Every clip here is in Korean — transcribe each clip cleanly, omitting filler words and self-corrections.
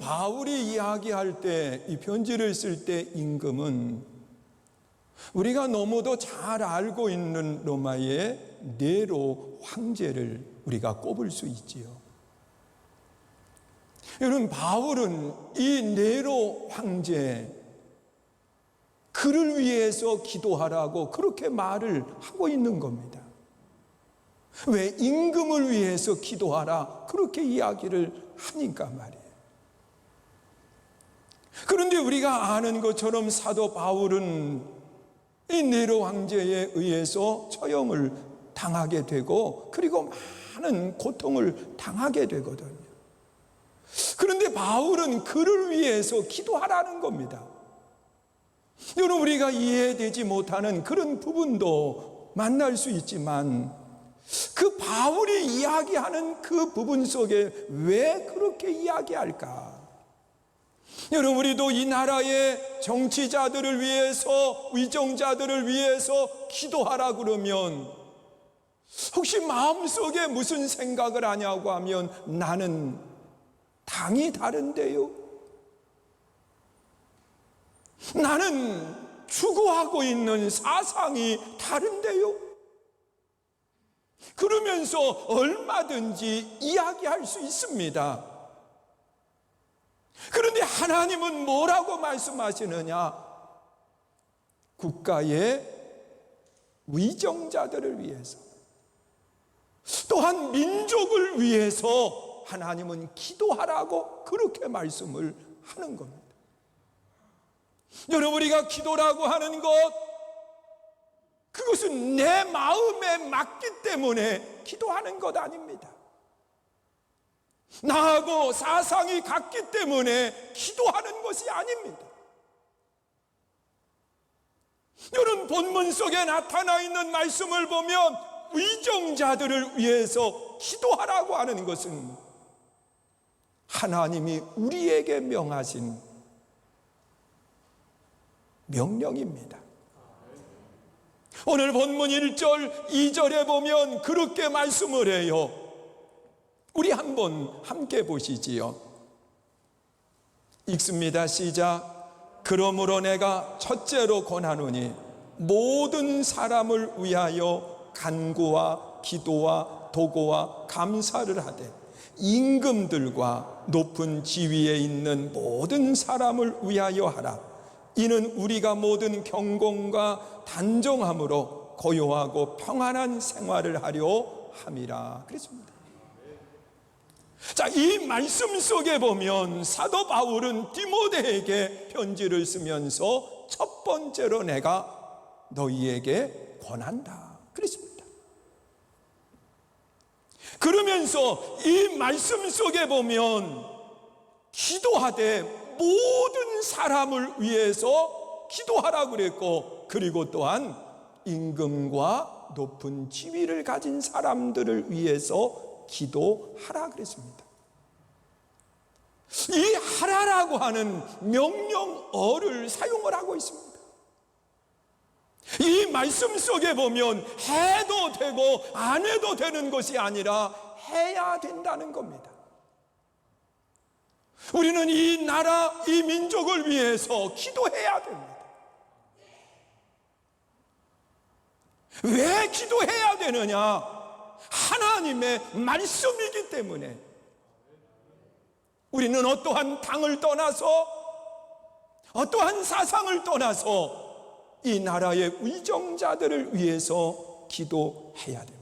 바울이 이야기할 때, 이 편지를 쓸 때 임금은 우리가 너무도 잘 알고 있는 로마의 네로 황제를 우리가 꼽을 수 있지요. 여러분, 바울은 이 네로 황제, 그를 위해서 기도하라고 그렇게 말을 하고 있는 겁니다. 왜? 임금을 위해서 기도하라 그렇게 이야기를 하니까 말이에요. 그런데 우리가 아는 것처럼 사도 바울은 이 네로 황제에 의해서 처형을 당하게 되고, 그리고 많은 고통을 당하게 되거든요. 그런데 바울은 그를 위해서 기도하라는 겁니다. 여러분, 우리가 이해되지 못하는 그런 부분도 만날 수 있지만, 그 바울이 이야기하는 그 부분 속에 왜 그렇게 이야기할까? 여러분, 우리도 이 나라의 정치자들을 위해서, 위정자들을 위해서 기도하라 그러면 혹시 마음속에 무슨 생각을 하냐고 하면, 나는 당이 다른데요, 나는 추구하고 있는 사상이 다른데요, 그러면서 얼마든지 이야기할 수 있습니다. 그런데 하나님은 뭐라고 말씀하시느냐? 국가의 위정자들을 위해서, 또한 민족을 위해서 하나님은 기도하라고 그렇게 말씀을 하는 겁니다. 여러분, 우리가 기도라고 하는 것, 그것은 내 마음에 맞기 때문에 기도하는 것 아닙니다. 나하고 사상이 같기 때문에 기도하는 것이 아닙니다. 여러분, 본문 속에 나타나 있는 말씀을 보면 위정자들을 위해서 기도하라고 하는 것은 하나님이 우리에게 명하신 명령입니다. 오늘 본문 1절, 2절에 보면 그렇게 말씀을 해요. 우리 한번 함께 보시지요. 읽습니다. 시작. 그러므로 내가 첫째로 권하노니 모든 사람을 위하여 간구와 기도와 도고와 감사를 하되 임금들과 높은 지위에 있는 모든 사람을 위하여 하라. 이는 우리가 모든 경건과 단정함으로 고요하고 평안한 생활을 하려 함이라. 그랬습니다. 자, 이 말씀 속에 보면 사도 바울은 디모데에게 편지를 쓰면서 첫 번째로 내가 너희에게 권한다 그랬습니다. 그러면서 이 말씀 속에 보면 기도하되 모든 사람을 위해서 기도하라 그랬고, 그리고 또한 임금과 높은 지위를 가진 사람들을 위해서 기도하라 그랬습니다. 이 하라라고 하는 명령어를 사용을 하고 있습니다. 이 말씀 속에 보면 해도 되고 안 해도 되는 것이 아니라 해야 된다는 겁니다. 우리는 이 나라, 이 민족을 위해서 기도해야 됩니다. 왜 기도해야 되느냐? 하나님의 말씀이기 때문에. 우리는 어떠한 당을 떠나서, 어떠한 사상을 떠나서 이 나라의 위정자들을 위해서 기도해야 됩니다.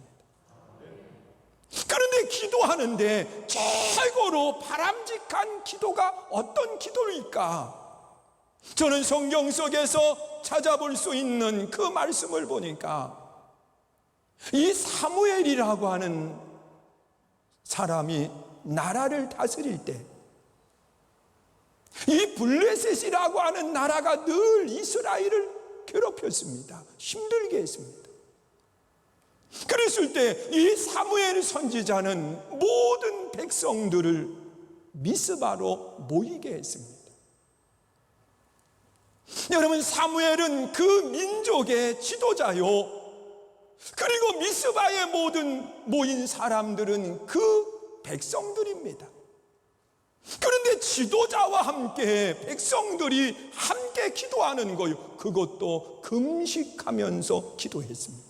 그런데 기도하는데 최고로 바람직한 기도가 어떤 기도일까? 저는 성경 속에서 찾아볼 수 있는 그 말씀을 보니까 이 사무엘이라고 하는 사람이 나라를 다스릴 때 이 블레셋이라고 하는 나라가 늘 이스라엘을 괴롭혔습니다. 힘들게 했습니다. 그랬을 때 이 사무엘 선지자는 모든 백성들을 미스바로 모이게 했습니다. 여러분, 사무엘은 그 민족의 지도자요, 그리고 미스바에 모든 모인 사람들은 그 백성들입니다. 그런데 지도자와 함께 백성들이 함께 기도하는 거요. 그것도 금식하면서 기도했습니다.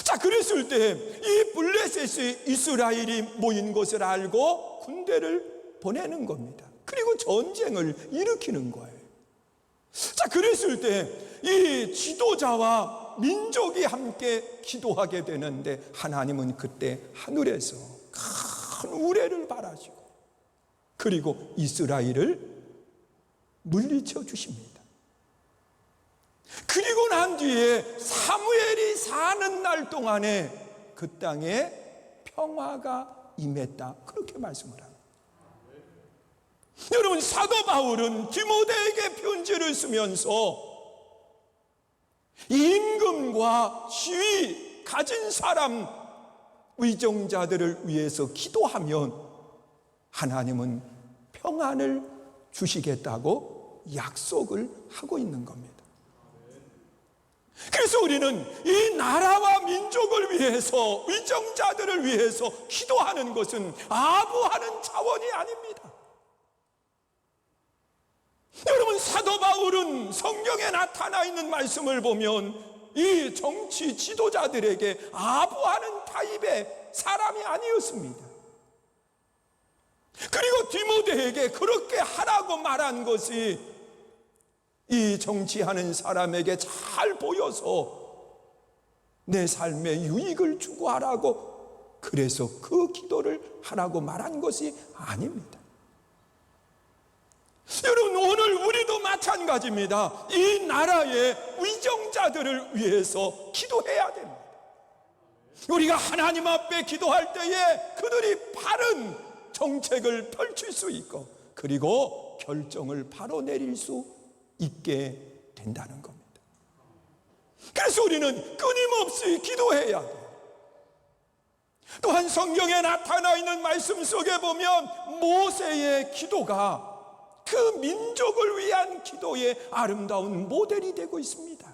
자, 그랬을 때 이 블레셋이 이스라엘이 모인 것을 알고 군대를 보내는 겁니다. 그리고 전쟁을 일으키는 거예요. 자, 그랬을 때 이 지도자와 민족이 함께 기도하게 되는데 하나님은 그때 하늘에서 큰 우레를 바라시고 그리고 이스라엘을 물리쳐 주십니다. 그리고 난 뒤에 사무엘이 사는 날 동안에 그 땅에 평화가 임했다, 그렇게 말씀을 합니다. 여러분, 사도 바울은 디모데에게 편지를 쓰면서 임금과 지위 가진 사람, 위정자들을 위해서 기도하면 하나님은 평안을 주시겠다고 약속을 하고 있는 겁니다. 그래서 우리는 이 나라와 민족을 위해서, 위정자들을 위해서 기도하는 것은 아부하는 차원이 아닙니다. 여러분, 사도 바울은 성경에 나타나 있는 말씀을 보면 이 정치 지도자들에게 아부하는 타입의 사람이 아니었습니다. 그리고 디모데에게 그렇게 하라고 말한 것이 이 정치하는 사람에게 잘 보여서 내 삶에 유익을 추구하라고, 그래서 그 기도를 하라고 말한 것이 아닙니다. 여러분, 오늘 우리도 마찬가지입니다. 이 나라의 위정자들을 위해서 기도해야 됩니다. 우리가 하나님 앞에 기도할 때에 그들이 바른 정책을 펼칠 수 있고 그리고 결정을 바로 내릴 수 있게 된다는 겁니다. 그래서 우리는 끊임없이 기도해야 돼요. 또한 성경에 나타나 있는 말씀 속에 보면 모세의 기도가 그 민족을 위한 기도의 아름다운 모델이 되고 있습니다.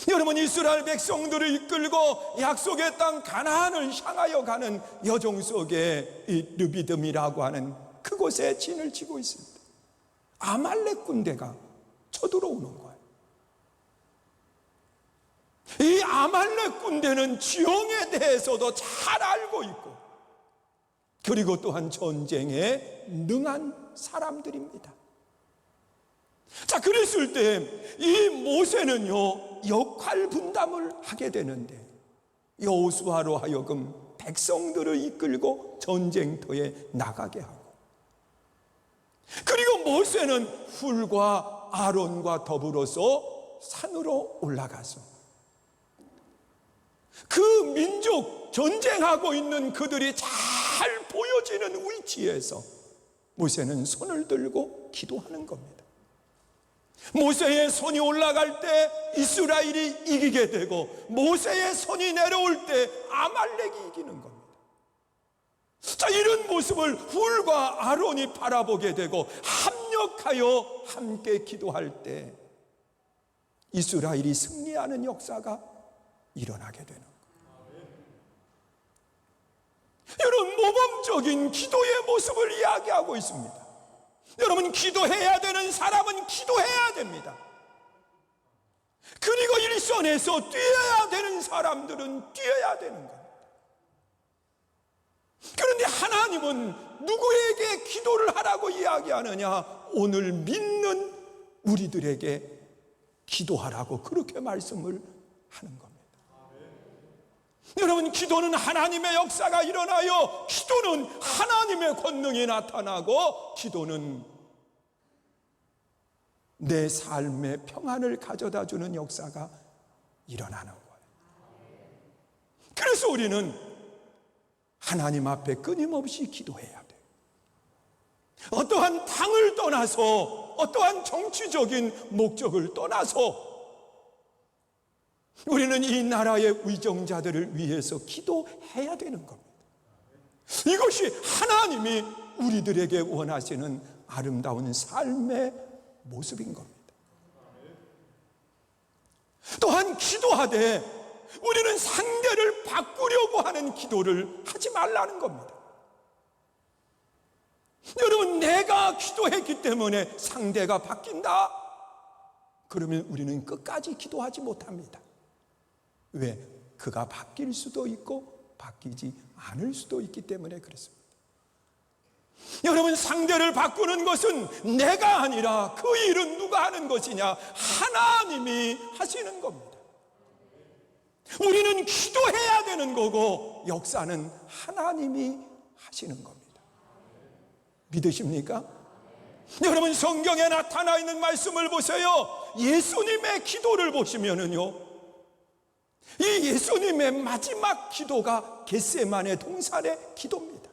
여러분, 이스라엘 백성들을 이끌고 약속의 땅 가나안을 향하여 가는 여정 속에 이 르비딤이라고 하는 그곳에 진을 치고 있습니다. 아말렉 군대가 쳐들어오는 거예요. 이 아말렉 군대는 지형에 대해서도 잘 알고 있고 그리고 또한 전쟁에 능한 사람들입니다. 자, 그랬을 때 이 모세는요 역할 분담을 하게 되는데 여호수아로 하여금 백성들을 이끌고 전쟁터에 나가게 하고, 그리고 모세는 훌과 아론과 더불어서 산으로 올라가서 그 민족, 전쟁하고 있는 그들이 잘 보여지는 위치에서 모세는 손을 들고 기도하는 겁니다. 모세의 손이 올라갈 때 이스라엘이 이기게 되고 모세의 손이 내려올 때 아말렉이 이기는 겁니다. 자, 이런 모습을 훌과 아론이 바라보게 되고 합력하여 함께 기도할 때 이스라엘이 승리하는 역사가 일어나게 되는 거예요. 여러분, 모범적인 기도의 모습을 이야기하고 있습니다. 여러분, 기도해야 되는 사람은 기도해야 됩니다. 그리고 일선에서 뛰어야 되는 사람들은 뛰어야 되는 겁니다. 그런데 하나님은 누구에게 기도를 하라고 이야기하느냐? 오늘 믿는 우리들에게 기도하라고 그렇게 말씀을 하는 겁니다. 여러분, 기도는 하나님의 역사가 일어나요. 기도는 하나님의 권능이 나타나고 기도는 내 삶의 평안을 가져다 주는 역사가 일어나는 거예요. 그래서 우리는 하나님 앞에 끊임없이 기도해야 돼요. 어떠한 당을 떠나서, 어떠한 정치적인 목적을 떠나서 우리는 이 나라의 위정자들을 위해서 기도해야 되는 겁니다. 이것이 하나님이 우리들에게 원하시는 아름다운 삶의 모습인 겁니다. 또한 기도하되 우리는 상대를 바꾸려고 하는 기도를 하지 말라는 겁니다. 여러분, 내가 기도했기 때문에 상대가 바뀐다? 그러면 우리는 끝까지 기도하지 못합니다. 왜? 그가 바뀔 수도 있고 바뀌지 않을 수도 있기 때문에 그렇습니다. 여러분, 상대를 바꾸는 것은 내가 아니라 그 일은 누가 하는 것이냐? 하나님이 하시는 겁니다. 우리는 기도해야 되는 거고 역사는 하나님이 하시는 겁니다. 믿으십니까? 여러분, 성경에 나타나 있는 말씀을 보세요. 예수님의 기도를 보시면은요, 이 예수님의 마지막 기도가 겟세마네 동산의 기도입니다.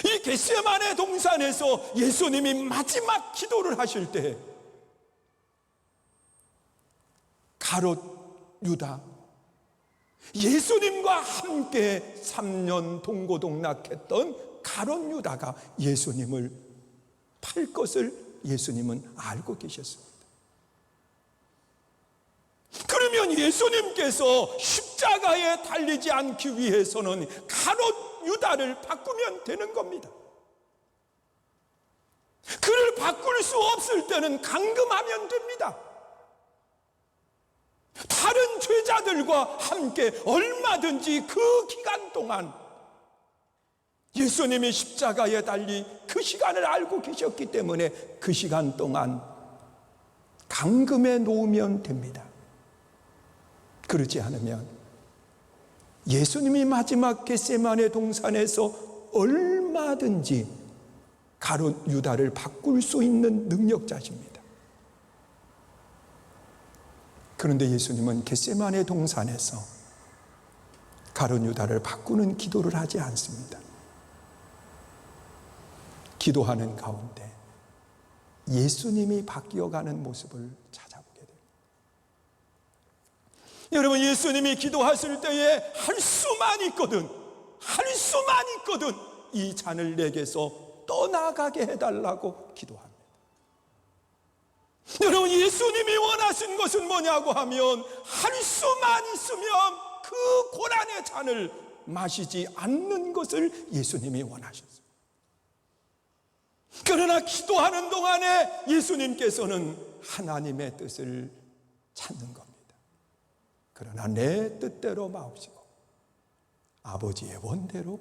이 겟세마네 동산에서 예수님이 마지막 기도를 하실 때 가롯 유다, 예수님과 함께 3년 동고동락했던 가롯 유다가 예수님을 팔 것을 예수님은 알고 계셨습니다. 그러면 예수님께서 십자가에 달리지 않기 위해서는 가롯 유다를 바꾸면 되는 겁니다. 그를 바꿀 수 없을 때는 감금하면 됩니다. 다른 죄자들과 함께 얼마든지 그 기간 동안 예수님이 십자가에 달리 그 시간을 알고 계셨기 때문에 그 시간 동안 감금해 놓으면 됩니다. 그렇지 않으면 예수님이 마지막 겟세마네 동산에서 얼마든지 가롯 유다를 바꿀 수 있는 능력자십니다. 그런데 예수님은 겟세마네 동산에서 가롯 유다를 바꾸는 기도를 하지 않습니다. 기도하는 가운데 예수님이 바뀌어가는 모습을 찾아보게 됩니다. 여러분, 예수님이 기도하실 때에 할 수만 있거든 이 잔을 내게서 떠나가게 해달라고 기도합니다. 여러분, 예수님이 원하신 것은 뭐냐고 하면 할 수만 있으면 그 고난의 잔을 마시지 않는 것을 예수님이 원하셨어요. 그러나 기도하는 동안에 예수님께서는 하나님의 뜻을 찾는 겁니다. 그러나 내 뜻대로 마옵시고 아버지의 원대로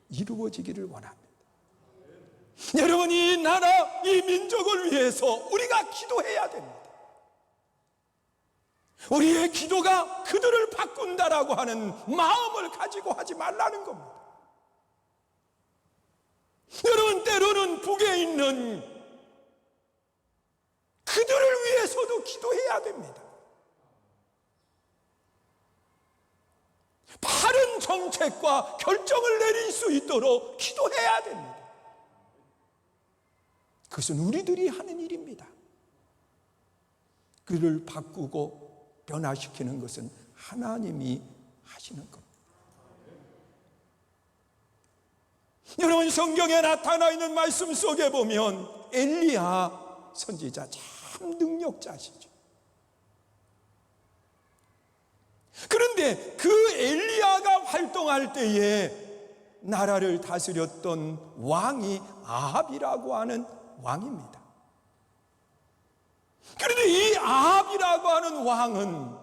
이루어지기를 원합니다. 여러분, 이 나라, 이 민족을 위해서 우리가 기도해야 됩니다. 우리의 기도가 그들을 바꾼다라고 하는 마음을 가지고 하지 말라는 겁니다. 여러분, 때로는 북에 있는 그들을 위해서도 기도해야 됩니다. 바른 정책과 결정을 내릴 수 있도록 기도해야 됩니다. 그것은 우리들이 하는 일입니다. 그를 바꾸고 변화시키는 것은 하나님이 하시는 겁니다. 여러분, 성경에 나타나 있는 말씀 속에 보면 엘리야 선지자 참 능력자시죠. 그런데 그 엘리야가 활동할 때에 나라를 다스렸던 왕이 아합이라고 하는 왕입니다. 그런데 이 아합이라고 하는 왕은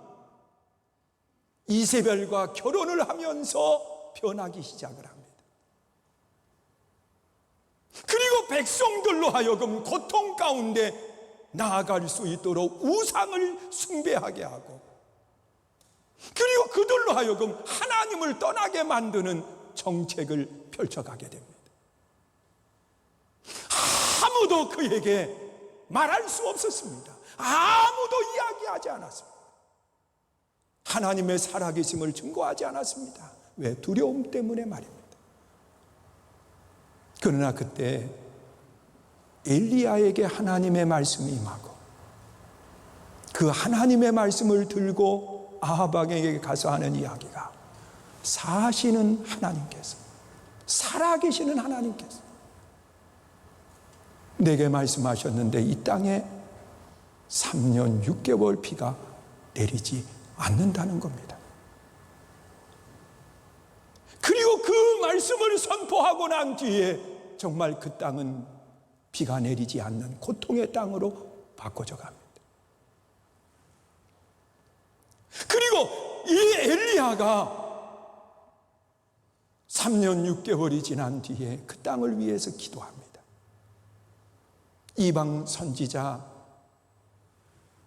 이세벨과 결혼을 하면서 변하기 시작을 합니다. 그리고 백성들로 하여금 고통 가운데 나아갈 수 있도록 우상을 숭배하게 하고, 그리고 그들로 하여금 하나님을 떠나게 만드는 정책을 펼쳐가게 됩니다. 아무도 그에게 말할 수 없었습니다. 아무도 이야기하지 않았습니다. 하나님의 살아계심을 증거하지 않았습니다. 왜? 두려움 때문에 말입니다. 그러나 그때 엘리야에게 하나님의 말씀이 임하고 그 하나님의 말씀을 들고 아합 왕에게 가서 하는 이야기가, 사시는 하나님께서, 살아계시는 하나님께서 내게 말씀하셨는데 이 땅에 3년 6개월 비가 내리지 않는다는 겁니다. 그리고 그 말씀을 선포하고 난 뒤에 정말 그 땅은 비가 내리지 않는 고통의 땅으로 바꿔져 갑니다. 그리고 이 엘리야가 3년 6개월이 지난 뒤에 그 땅을 위해서 기도합니다. 이방 선지자,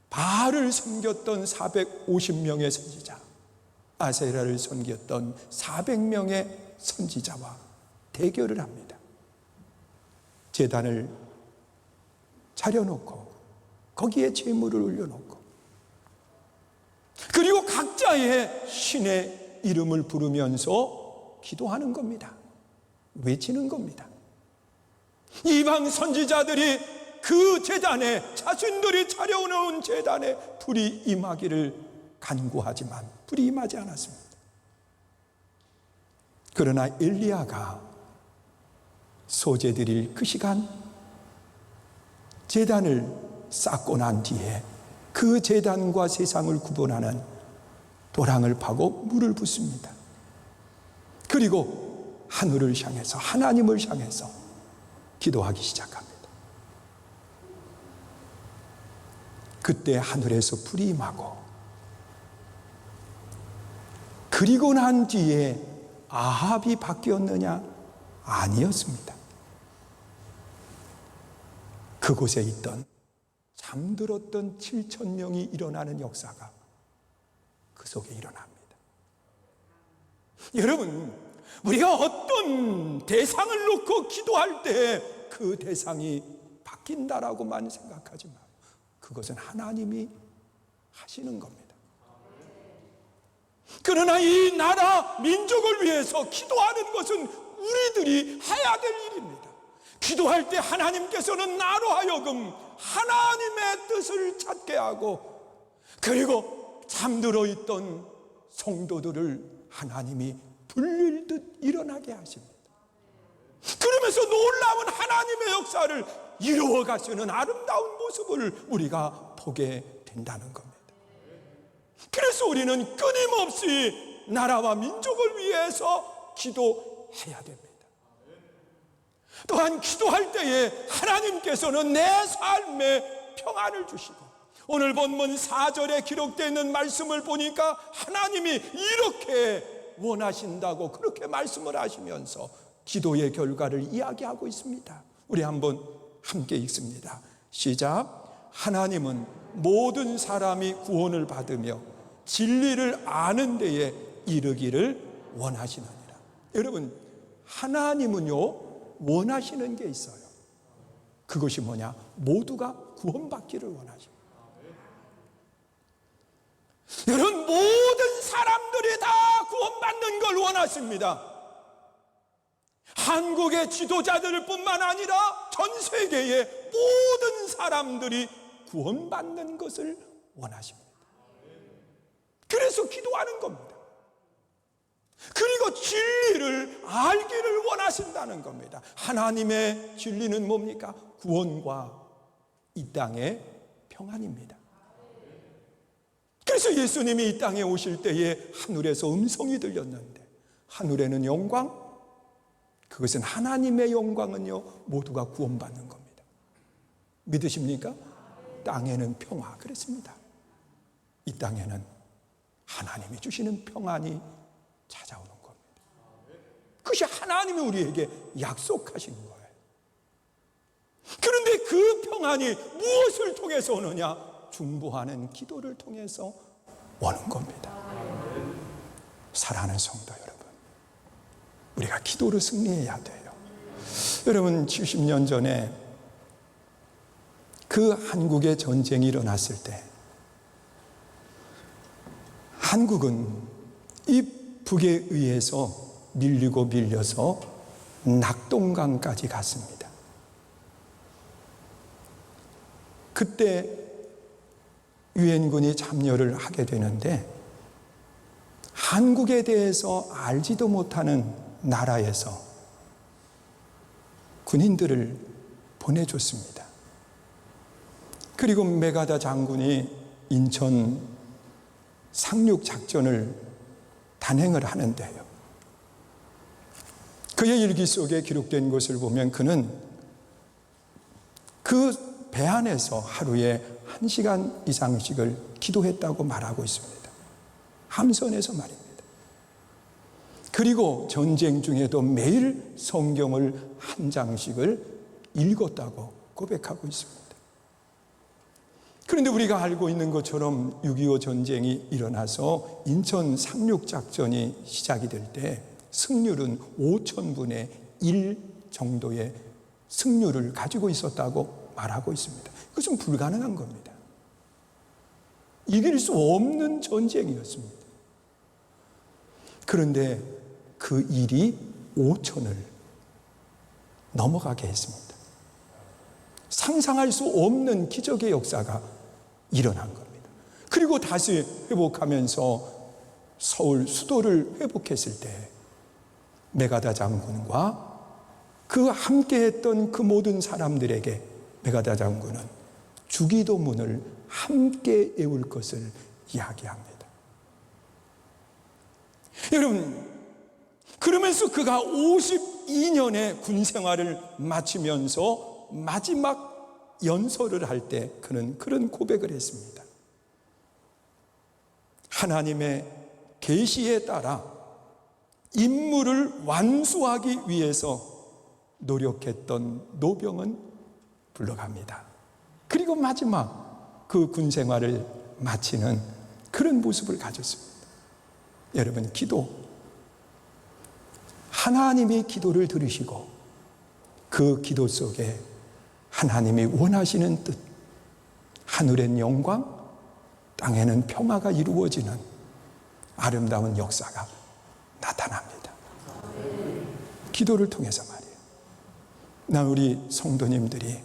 바알을 섬겼던 450명의 선지자, 아세라를 섬겼던 400명의 선지자와 대결을 합니다. 제단을 차려놓고 거기에 제물을 올려놓고, 그리고 각자의 신의 이름을 부르면서 기도하는 겁니다. 외치는 겁니다. 이방 선지자들이 그 제단에, 자신들이 차려놓은 제단에 불이 임하기를 간구하지만 불이 임하지 않았습니다. 그러나 엘리야가 소제드릴 그 시간, 제단을 쌓고 난 뒤에 그 제단과 세상을 구분하는 도랑을 파고 물을 붓습니다. 그리고 하늘을 향해서, 하나님을 향해서 기도하기 시작합니다. 그때 하늘에서 불이 임하고, 그리고 난 뒤에 아합이 바뀌었느냐? 아니었습니다. 그곳에 있던 잠들었던 7,000명이 일어나는 역사가 그 속에 일어납니다. 여러분, 우리가 어떤 대상을 놓고 기도할 때 그 대상이 바뀐다라고만 생각하지 마요. 그것은 하나님이 하시는 겁니다. 그러나 이 나라 민족을 위해서 기도하는 것은 우리들이 해야 될 일입니다. 기도할 때 하나님께서는 나로 하여금 하나님의 뜻을 찾게 하고, 그리고 잠들어 있던 성도들을 하나님이 불릴듯 일어나게 하십니다. 그러면서 놀라운 하나님의 역사를 이루어 가시는 아름다운 모습을 우리가 보게 된다는 겁니다. 그래서 우리는 끊임없이 나라와 민족을 위해서 기도해야 됩니다. 또한 기도할 때에 하나님께서는 내 삶에 평안을 주시고, 오늘 본문 4절에 기록되어 있는 말씀을 보니까 하나님이 이렇게 원하신다고 그렇게 말씀을 하시면서 기도의 결과를 이야기하고 있습니다. 우리 한번 함께 읽습니다. 시작. 하나님은 모든 사람이 구원을 받으며 진리를 아는 데에 이르기를 원하시느니라. 여러분, 하나님은요 원하시는 게 있어요. 그것이 뭐냐? 모두가 구원받기를 원하십니다. 여러분, 모든 사람들이 다 구원받는 걸 원하십니다. 한국의 지도자들 뿐만 아니라 전 세계의 모든 사람들이 구원받는 것을 원하십니다. 그래서 기도하는 겁니다. 그리고 진리를 알기를 원하신다는 겁니다. 하나님의 진리는 뭡니까? 구원과 이 땅의 평안입니다. 그래서 예수님이 이 땅에 오실 때에 하늘에서 음성이 들렸는데, 하늘에는 영광, 그것은 하나님의 영광은요 모두가 구원받는 겁니다. 믿으십니까? 땅에는 평화, 그랬습니다. 이 땅에는 하나님이 주시는 평안이 찾아오는 겁니다. 그것이 하나님이 우리에게 약속하신 거예요. 그런데 그 평안이 무엇을 통해서 오느냐? 중보하는 기도를 통해서 오는 겁니다. 사랑하는 성도 여러분, 우리가 기도로 승리해야 돼요. 여러분, 70년 전에 그 한국의 전쟁이 일어났을 때 한국은 이 북에 의해서 밀리고 밀려서 낙동강까지 갔습니다. 그때 유엔군이 참여를 하게 되는데, 한국에 대해서 알지도 못하는 나라에서 군인들을 보내줬습니다. 그리고 메가다 장군이 인천 상륙 작전을 단행을 하는데요, 그의 일기 속에 기록된 것을 보면 그는 그 배 안에서 하루에 1시간 이상씩을 기도했다고 말하고 있습니다. 함선에서 말입니다. 그리고 전쟁 중에도 매일 성경을 한 장씩을 읽었다고 고백하고 있습니다. 그런데 우리가 알고 있는 것처럼 6.25 전쟁이 일어나서 인천 상륙작전이 시작이 될 때 승률은 5,000분의 1 정도의 승률을 가지고 있었다고 말하고 있습니다. 그것은 불가능한 겁니다. 이길 수 없는 전쟁이었습니다. 그런데 그 일이 5,000을 넘어가게 했습니다. 상상할 수 없는 기적의 역사가 일어난 겁니다. 그리고 다시 회복하면서 서울 수도를 회복했을 때 메가다 장군과 그 함께했던 그 모든 사람들에게 메가다 장군은 주기도문을 함께 외울 것을 이야기합니다. 여러분, 그러면서 그가 52년의 군 생활을 마치면서 마지막 연설을 할 때 그는 그런 고백을 했습니다. 하나님의 계시에 따라 임무를 완수하기 위해서 노력했던 노병은 불러갑니다. 그리고 마지막 그 군 생활을 마치는 그런 모습을 가졌습니다. 여러분, 기도, 하나님이 기도를 들으시고 그 기도 속에 하나님이 원하시는 뜻, 하늘엔 영광, 땅에는 평화가 이루어지는 아름다운 역사가 나타납니다. 기도를 통해서 말이에요. 나 우리 성도님들이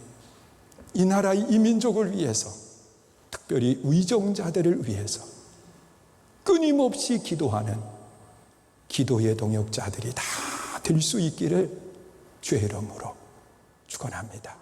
이 나라 이 민족을 위해서, 특별히 의정자들을 위해서 끊임없이 기도하는 기도의 동역자들이 다 될 수 있기를 주의 이름으로 축원합니다.